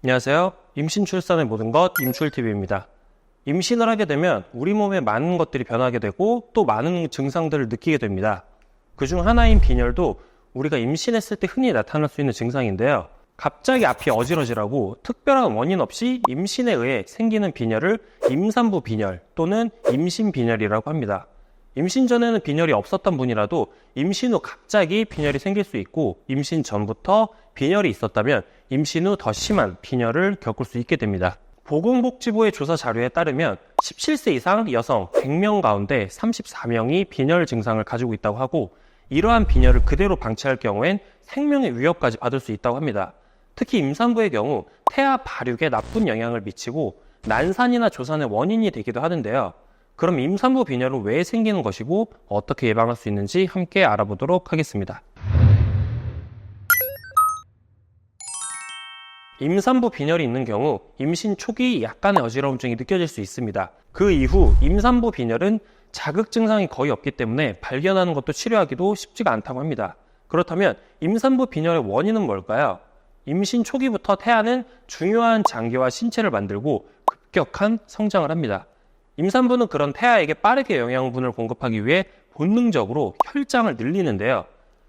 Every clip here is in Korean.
안녕하세요. 임신 출산의 모든 것 임출TV입니다. 임신을 하게 되면 우리 몸에 많은 것들이 변하게 되고 또 많은 증상들을 느끼게 됩니다. 그중 하나인 빈혈도 우리가 임신했을 때 흔히 나타날 수 있는 증상인데요. 갑자기 앞이 어지러지라고 특별한 원인 없이 임신에 의해 생기는 빈혈을 임산부 빈혈 또는 임신 빈혈이라고 합니다. 임신 전에는 빈혈이 없었던 분이라도 임신 후 갑자기 빈혈이 생길 수 있고, 임신 전부터 빈혈이 있었다면 임신 후 더 심한 빈혈을 겪을 수 있게 됩니다. 보건복지부의 조사 자료에 따르면 17세 이상 여성 100명 가운데 34명이 빈혈 증상을 가지고 있다고 하고, 이러한 빈혈을 그대로 방치할 경우엔 생명의 위협까지 받을 수 있다고 합니다. 특히 임산부의 경우 태아 발육에 나쁜 영향을 미치고 난산이나 조산의 원인이 되기도 하는데요. 그럼 임산부 빈혈은 왜 생기는 것이고 어떻게 예방할 수 있는지 함께 알아보도록 하겠습니다. 임산부 빈혈이 있는 경우 임신 초기 약간의 어지러움증이 느껴질 수 있습니다. 그 이후 임산부 빈혈은 자극 증상이 거의 없기 때문에 발견하는 것도 치료하기도 쉽지가 않다고 합니다. 그렇다면 임산부 빈혈의 원인은 뭘까요? 임신 초기부터 태아는 중요한 장기와 신체를 만들고 급격한 성장을 합니다. 임산부는 그런 태아에게 빠르게 영양분을 공급하기 위해 본능적으로 혈장을 늘리는데요.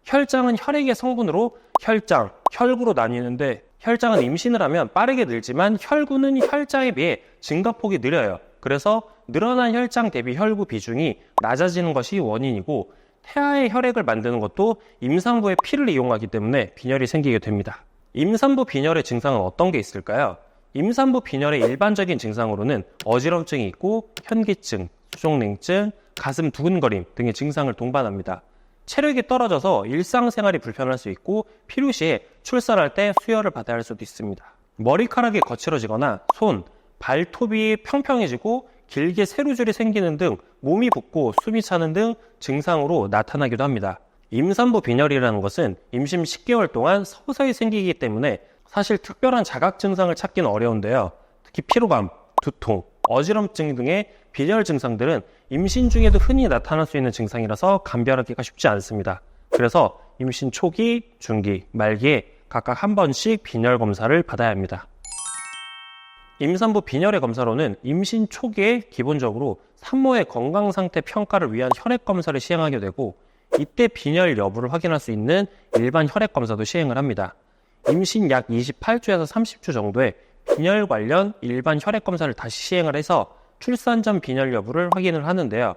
혈장은 혈액의 성분으로 혈장, 혈구로 나뉘는데, 혈장은 임신을 하면 빠르게 늘지만 혈구는 혈장에 비해 증가폭이 느려요. 그래서 늘어난 혈장 대비 혈구 비중이 낮아지는 것이 원인이고, 태아의 혈액을 만드는 것도 임산부의 피를 이용하기 때문에 빈혈이 생기게 됩니다. 임산부 빈혈의 증상은 어떤 게 있을까요? 임산부 빈혈의 일반적인 증상으로는 어지럼증이 있고 현기증, 수족냉증, 가슴 두근거림 등의 증상을 동반합니다. 체력이 떨어져서 일상생활이 불편할 수 있고 필요시에 출산할 때 수혈을 받아야 할 수도 있습니다. 머리카락이 거칠어지거나 손, 발톱이 평평해지고 길게 세로줄이 생기는 등 몸이 붓고 숨이 차는 등 증상으로 나타나기도 합니다. 임산부 빈혈이라는 것은 임신 10개월 동안 서서히 생기기 때문에 사실 특별한 자각 증상을 찾기는 어려운데요. 특히 피로감, 두통, 어지럼증 등의 빈혈 증상들은 임신 중에도 흔히 나타날 수 있는 증상이라서 감별하기가 쉽지 않습니다. 그래서 임신 초기, 중기, 말기에 각각 한 번씩 빈혈 검사를 받아야 합니다. 임산부 빈혈의 검사로는 임신 초기에 기본적으로 산모의 건강 상태 평가를 위한 혈액 검사를 시행하게 되고, 이때 빈혈 여부를 확인할 수 있는 일반 혈액 검사도 시행을 합니다. 임신 약 28주에서 30주 정도에 빈혈 관련 일반 혈액 검사를 다시 시행을 해서 출산 전 빈혈 여부를 확인을 하는데요.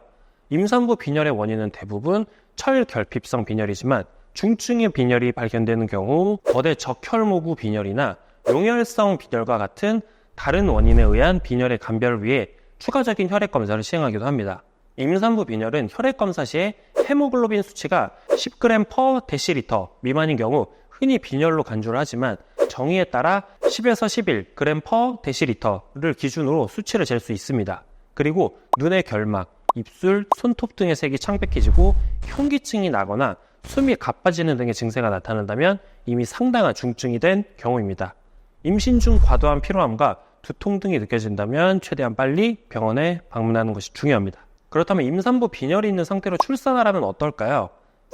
임산부 빈혈의 원인은 대부분 철결핍성 빈혈이지만 중증의 빈혈이 발견되는 경우 거대 적혈모구 빈혈이나 용혈성 빈혈과 같은 다른 원인에 의한 빈혈의 감별을 위해 추가적인 혈액 검사를 시행하기도 합니다. 임산부 빈혈은 혈액 검사 시에 헤모글로빈 수치가 10g/dL 미만인 경우 흔히 빈혈로 간주를 하지만, 정의에 따라 10에서 11g/dL를 기준으로 수치를 잴 수 있습니다. 그리고 눈의 결막, 입술, 손톱 등의 색이 창백해지고 현기증이 나거나 숨이 가빠지는 등의 증세가 나타난다면 이미 상당한 중증이 된 경우입니다. 임신 중 과도한 피로함과 두통 등이 느껴진다면 최대한 빨리 병원에 방문하는 것이 중요합니다. 그렇다면 임산부 빈혈이 있는 상태로 출산을 하면 어떨까요?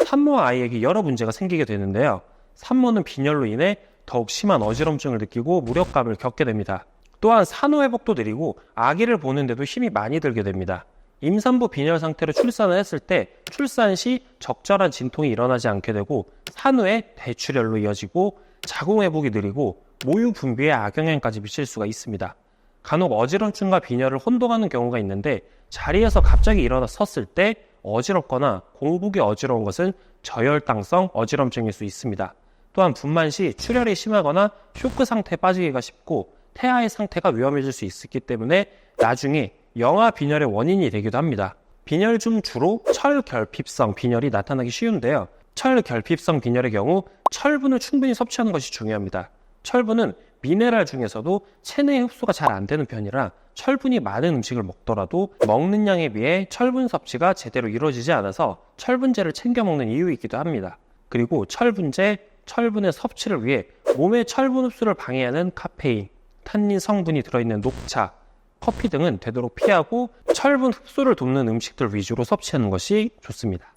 산모와 아이에게 여러 문제가 생기게 되는데요. 산모는 빈혈로 인해 더욱 심한 어지럼증을 느끼고 무력감을 겪게 됩니다. 또한 산후 회복도 느리고 아기를 보는데도 힘이 많이 들게 됩니다. 임산부 빈혈 상태로 출산을 했을 때 출산 시 적절한 진통이 일어나지 않게 되고 산후에 대출혈로 이어지고 자궁 회복이 느리고 모유 분비에 악영향까지 미칠 수가 있습니다. 간혹 어지럼증과 빈혈을 혼동하는 경우가 있는데, 자리에서 갑자기 일어나 섰을 때 어지럽거나 공복이 어지러운 것은 저혈당성 어지럼증일 수 있습니다. 또한 분만 시 출혈이 심하거나 쇼크 상태에 빠지기가 쉽고 태아의 상태가 위험해질 수 있기 때문에 나중에 영아 빈혈의 원인이 되기도 합니다. 빈혈 중 주로 철결핍성 빈혈이 나타나기 쉬운데요. 철결핍성 빈혈의 경우 철분을 충분히 섭취하는 것이 중요합니다. 철분은 미네랄 중에서도 체내 흡수가 잘 안 되는 편이라 철분이 많은 음식을 먹더라도 먹는 양에 비해 철분 섭취가 제대로 이루어지지 않아서 철분제를 챙겨 먹는 이유이기도 합니다. 그리고 철분제, 철분의 섭취를 위해 몸의 철분 흡수를 방해하는 카페인, 탄닌 성분이 들어있는 녹차, 커피 등은 되도록 피하고 철분 흡수를 돕는 음식들 위주로 섭취하는 것이 좋습니다.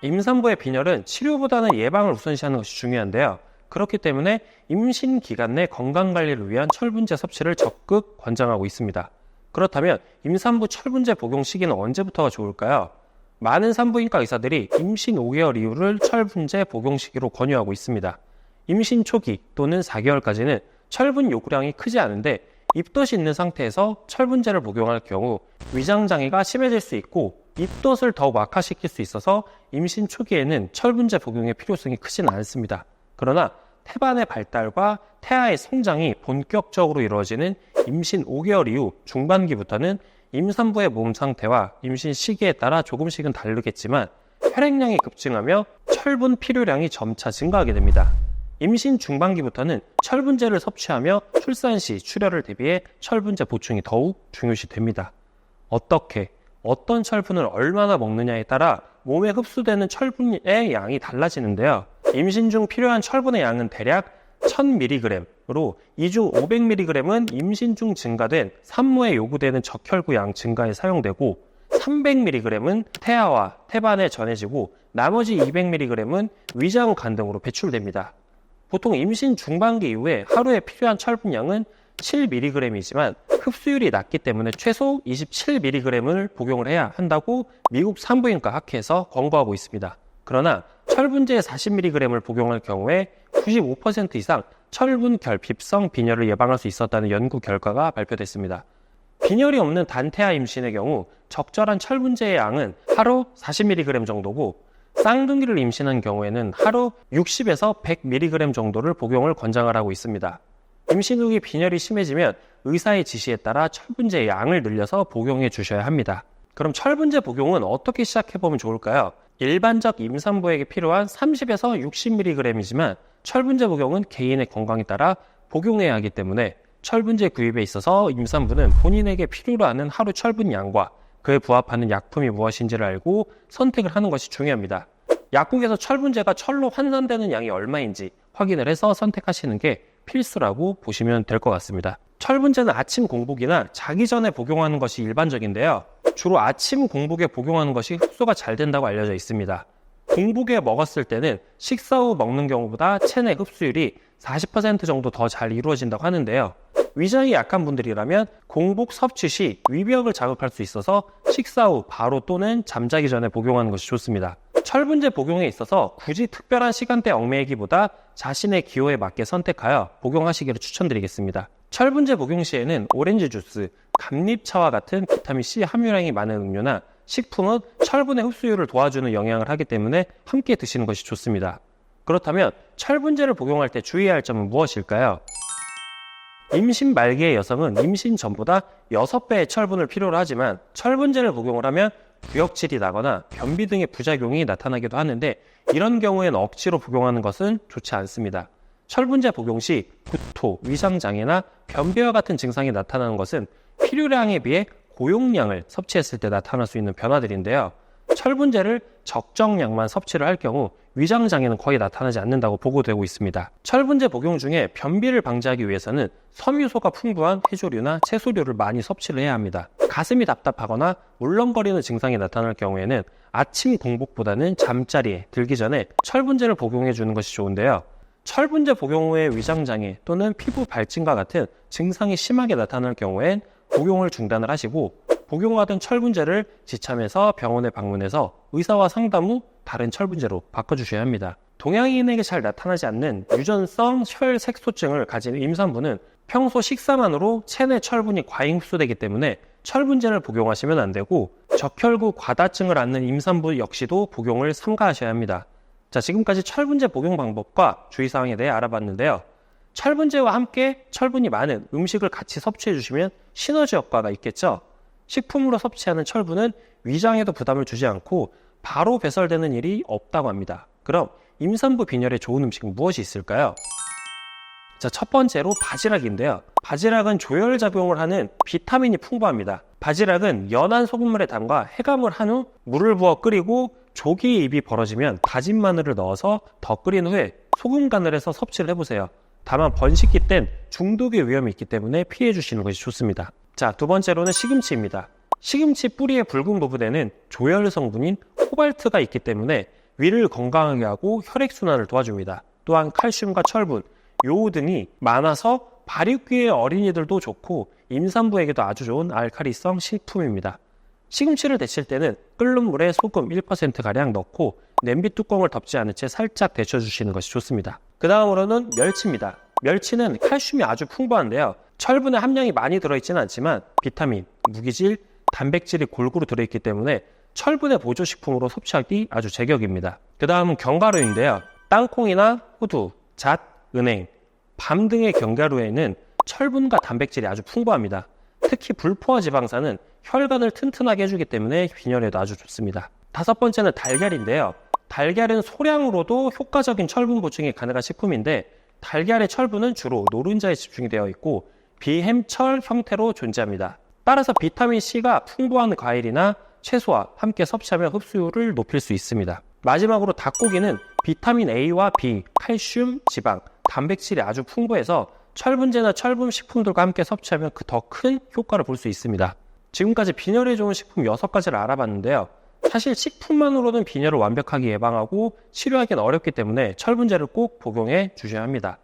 임산부의 빈혈은 치료보다는 예방을 우선시하는 것이 중요한데요. 그렇기 때문에 임신 기간 내 건강관리를 위한 철분제 섭취를 적극 권장하고 있습니다. 그렇다면 임산부 철분제 복용 시기는 언제부터가 좋을까요? 많은 산부인과 의사들이 임신 5개월 이후를 철분제 복용 시기로 권유하고 있습니다. 임신 초기 또는 4개월까지는 철분 요구량이 크지 않은데 입덧이 있는 상태에서 철분제를 복용할 경우 위장장애가 심해질 수 있고 입덧을 더욱 악화시킬 수 있어서 임신 초기에는 철분제 복용의 필요성이 크지는 않습니다. 그러나 태반의 발달과 태아의 성장이 본격적으로 이루어지는 임신 5개월 이후 중반기부터는 임산부의 몸 상태와 임신 시기에 따라 조금씩은 다르겠지만 혈액량이 급증하며 철분 필요량이 점차 증가하게 됩니다. 임신 중반기부터는 철분제를 섭취하며 출산 시 출혈을 대비해 철분제 보충이 더욱 중요시 됩니다. 어떤 철분을 얼마나 먹느냐에 따라 몸에 흡수되는 철분의 양이 달라지는데요. 임신 중 필요한 철분의 양은 대략 1000mg으로 이 중 500mg은 임신 중 증가된 산모에 요구되는 적혈구 양 증가에 사용되고 300mg은 태아와 태반에 전해지고 나머지 200mg은 위장 간 등으로 배출됩니다. 보통 임신 중반기 이후에 하루에 필요한 철분량은 7mg이지만 흡수율이 낮기 때문에 최소 27mg을 복용을 해야 한다고 미국 산부인과 학회에서 권고하고 있습니다. 그러나 철분제 40mg을 복용할 경우에 95% 이상 철분 결핍성 빈혈을 예방할 수 있었다는 연구 결과가 발표됐습니다. 빈혈이 없는 단태아 임신의 경우 적절한 철분제의 양은 하루 40mg 정도고 쌍둥이를 임신한 경우에는 하루 60에서 100mg 정도를 복용을 권장하고 있습니다. 임신 후에 빈혈이 심해지면 의사의 지시에 따라 철분제의 양을 늘려서 복용해 주셔야 합니다. 그럼 철분제 복용은 어떻게 시작해보면 좋을까요? 일반적 임산부에게 필요한 30에서 60mg이지만 철분제 복용은 개인의 건강에 따라 복용해야 하기 때문에 철분제 구입에 있어서 임산부는 본인에게 필요로 하는 하루 철분 양과 그에 부합하는 약품이 무엇인지를 알고 선택을 하는 것이 중요합니다. 약국에서 철분제가 철로 환산되는 양이 얼마인지 확인을 해서 선택하시는 게 필수라고 보시면 될 것 같습니다. 철분제는 아침 공복이나 자기 전에 복용하는 것이 일반적인데요. 주로 아침 공복에 복용하는 것이 흡수가 잘 된다고 알려져 있습니다. 공복에 먹었을 때는 식사 후 먹는 경우보다 체내 흡수율이 40% 정도 더 잘 이루어진다고 하는데요. 위장이 약한 분들이라면 공복 섭취 시 위벽을 자극할 수 있어서 식사 후 바로 또는 잠자기 전에 복용하는 것이 좋습니다. 철분제 복용에 있어서 굳이 특별한 시간대 얽매이기보다 자신의 기호에 맞게 선택하여 복용하시기를 추천드리겠습니다. 철분제 복용 시에는 오렌지 주스, 감잎차와 같은 비타민C 함유량이 많은 음료나 식품은 철분의 흡수율을 도와주는 영향을 하기 때문에 함께 드시는 것이 좋습니다. 그렇다면 철분제를 복용할 때 주의해야 할 점은 무엇일까요? 임신 말기의 여성은 임신 전보다 6배의 철분을 필요로 하지만 철분제를 복용을 하면 구역질이 나거나 변비 등의 부작용이 나타나기도 하는데 이런 경우에는 억지로 복용하는 것은 좋지 않습니다. 철분제 복용 시 구토, 위장장애나 변비와 같은 증상이 나타나는 것은 필요량에 비해 고용량을 섭취했을 때 나타날 수 있는 변화들인데요. 철분제를 적정량만 섭취를 할 경우 위장장애는 거의 나타나지 않는다고 보고되고 있습니다. 철분제 복용 중에 변비를 방지하기 위해서는 섬유소가 풍부한 해조류나 채소류를 많이 섭취를 해야 합니다. 가슴이 답답하거나 울렁거리는 증상이 나타날 경우에는 아침 공복보다는 잠자리에 들기 전에 철분제를 복용해 주는 것이 좋은데요. 철분제 복용 후에 위장장애 또는 피부 발진과 같은 증상이 심하게 나타날 경우엔 복용을 중단을 하시고 복용하던 철분제를 지참해서 병원에 방문해서 의사와 상담 후 다른 철분제로 바꿔주셔야 합니다. 동양인에게 잘 나타나지 않는 유전성 혈색소증을 가진 임산부는 평소 식사만으로 체내 철분이 과잉 흡수되기 때문에 철분제를 복용하시면 안 되고 적혈구 과다증을 앓는 임산부 역시도 복용을 삼가하셔야 합니다. 자, 지금까지 철분제 복용 방법과 주의사항에 대해 알아봤는데요. 철분제와 함께 철분이 많은 음식을 같이 섭취해 주시면 시너지 효과가 있겠죠. 식품으로 섭취하는 철분은 위장에도 부담을 주지 않고 바로 배설되는 일이 없다고 합니다. 그럼 임산부 빈혈에 좋은 음식은 무엇이 있을까요? 자, 첫 번째로 바지락인데요. 바지락은 조혈작용을 하는 비타민이 풍부합니다. 바지락은 연한 소금물에 담가 해감을 한 후 물을 부어 끓이고 조기 입이 벌어지면 다진 마늘을 넣어서 더 끓인 후에 소금 간을 해서 섭취를 해보세요. 다만 번식기 땐 중독의 위험이 있기 때문에 피해 주시는 것이 좋습니다. 자, 두 번째로는 시금치입니다. 시금치 뿌리의 붉은 부분에는 조혈 성분인 코발트가 있기 때문에 위를 건강하게 하고 혈액순환을 도와줍니다. 또한 칼슘과 철분, 요오 등이 많아서 발육기의 어린이들도 좋고 임산부에게도 아주 좋은 알칼리성 식품입니다. 시금치를 데칠 때는 끓는 물에 소금 1%가량 넣고 냄비 뚜껑을 덮지 않은 채 살짝 데쳐주시는 것이 좋습니다. 그 다음으로는 멸치입니다. 멸치는 칼슘이 아주 풍부한데요. 철분의 함량이 많이 들어있지는 않지만 비타민, 무기질, 단백질이 골고루 들어있기 때문에 철분의 보조식품으로 섭취하기 아주 제격입니다. 그 다음은 견과류인데요. 땅콩이나 호두, 잣, 은행, 밤 등의 견과류에는 철분과 단백질이 아주 풍부합니다. 특히 불포화 지방산은 혈관을 튼튼하게 해주기 때문에 빈혈에도 아주 좋습니다. 다섯 번째는 달걀인데요. 달걀은 소량으로도 효과적인 철분 보충이 가능한 식품인데 달걀의 철분은 주로 노른자에 집중이 되어 있고 비햄철 형태로 존재합니다. 따라서 비타민C가 풍부한 과일이나 채소와 함께 섭취하면 흡수율을 높일 수 있습니다. 마지막으로 닭고기는 비타민 A와 B, 칼슘, 지방, 단백질이 아주 풍부해서 철분제나 철분 식품들과 함께 섭취하면 더 큰 효과를 볼 수 있습니다. 지금까지 빈혈에 좋은 식품 6가지를 알아봤는데요. 사실 식품만으로는 빈혈을 완벽하게 예방하고 치료하기는 어렵기 때문에 철분제를 꼭 복용해 주셔야 합니다.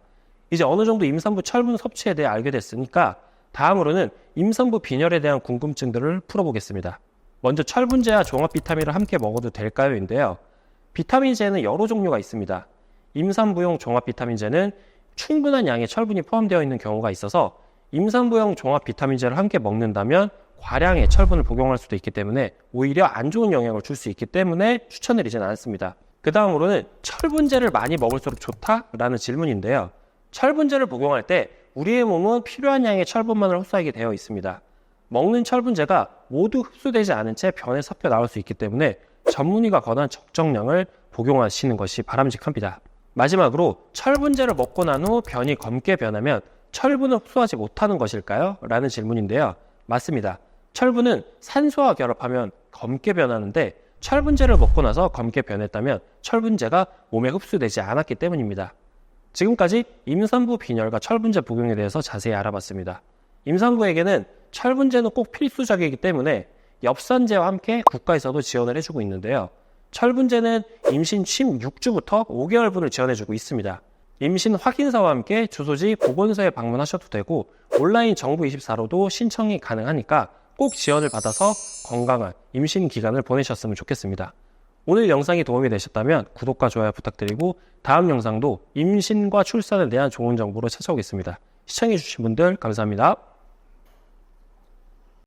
이제 어느 정도 임산부 철분 섭취에 대해 알게 됐으니까 다음으로는 임산부 빈혈에 대한 궁금증들을 풀어보겠습니다. 먼저 철분제와 종합 비타민을 함께 먹어도 될까요?인데요. 비타민제는 여러 종류가 있습니다. 임산부용 종합 비타민제는 충분한 양의 철분이 포함되어 있는 경우가 있어서 임산부용 종합 비타민제를 함께 먹는다면 과량의 철분을 복용할 수도 있기 때문에 오히려 안 좋은 영향을 줄 수 있기 때문에 추천드리진 않습니다. 그 다음으로는 철분제를 많이 먹을수록 좋다라는 질문인데요. 철분제를 복용할 때 우리의 몸은 필요한 양의 철분만을 흡수하게 되어 있습니다. 먹는 철분제가 모두 흡수되지 않은 채 변에 섞여 나올 수 있기 때문에 전문의가 권한 적정량을 복용하시는 것이 바람직합니다. 마지막으로 철분제를 먹고 난 후 변이 검게 변하면 철분을 흡수하지 못하는 것일까요? 라는 질문인데요. 맞습니다. 철분은 산소와 결합하면 검게 변하는데 철분제를 먹고 나서 검게 변했다면 철분제가 몸에 흡수되지 않았기 때문입니다. 지금까지 임산부 빈혈과 철분제 복용에 대해서 자세히 알아봤습니다. 임산부에게는 철분제는 꼭 필수적이기 때문에 엽산제와 함께 국가에서도 지원을 해주고 있는데요. 철분제는 임신 16주부터 5개월분을 지원해주고 있습니다. 임신 확인서와 함께 주소지 보건소에 방문하셔도 되고 온라인 정부24로도 신청이 가능하니까 꼭 지원을 받아서 건강한 임신 기간을 보내셨으면 좋겠습니다. 오늘 영상이 도움이 되셨다면 구독과 좋아요 부탁드리고 다음 영상도 임신과 출산에 대한 좋은 정보로 찾아오겠습니다. 시청해주신 분들 감사합니다.